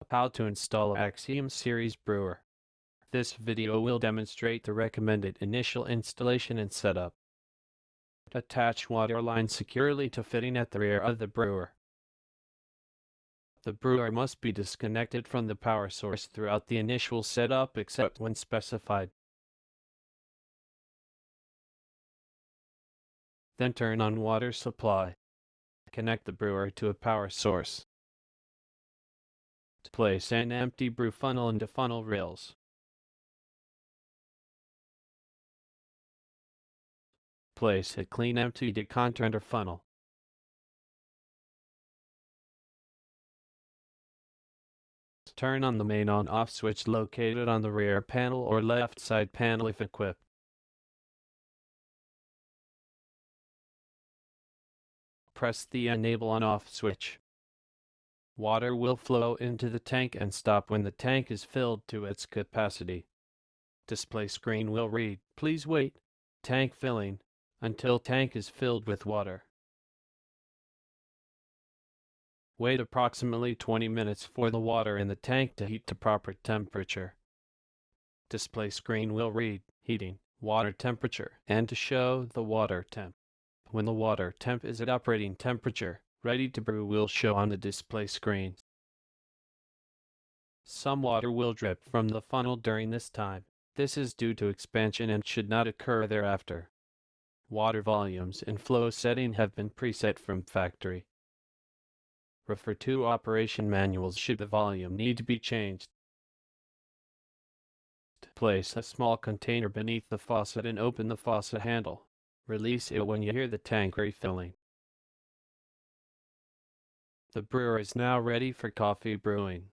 How to install AXIOM series brewer. This video will demonstrate the recommended initial installation and setup. Attach water line securely to fitting at the rear of the brewer. The brewer must be disconnected from the power source throughout the initial setup except when specified. Then turn on water supply. Connect the brewer to a power source. Place an empty brew funnel into funnel rails. Place a clean empty decanter funnel. Turn on the main on-off switch located on the rear panel or left side panel if equipped. Press the enable on-off switch. Water will flow into the tank and stop when the tank is filled to its capacity. Display screen will read, "Please wait, tank filling," until tank is filled with water. Wait approximately 20 minutes for the water in the tank to heat to proper temperature. Display screen will read, "Heating, water temperature," and to show the water temp. When the water temp is at operating temperature, ready to brew will show on the display screen. Some water will drip from the funnel during this time. This is due to expansion and should not occur thereafter. Water volumes and flow setting have been preset from factory. Refer to operation manuals should the volume need to be changed. Place a small container beneath the faucet and open the faucet handle. Release it when you hear the tank refilling. The brewer is now ready for coffee brewing.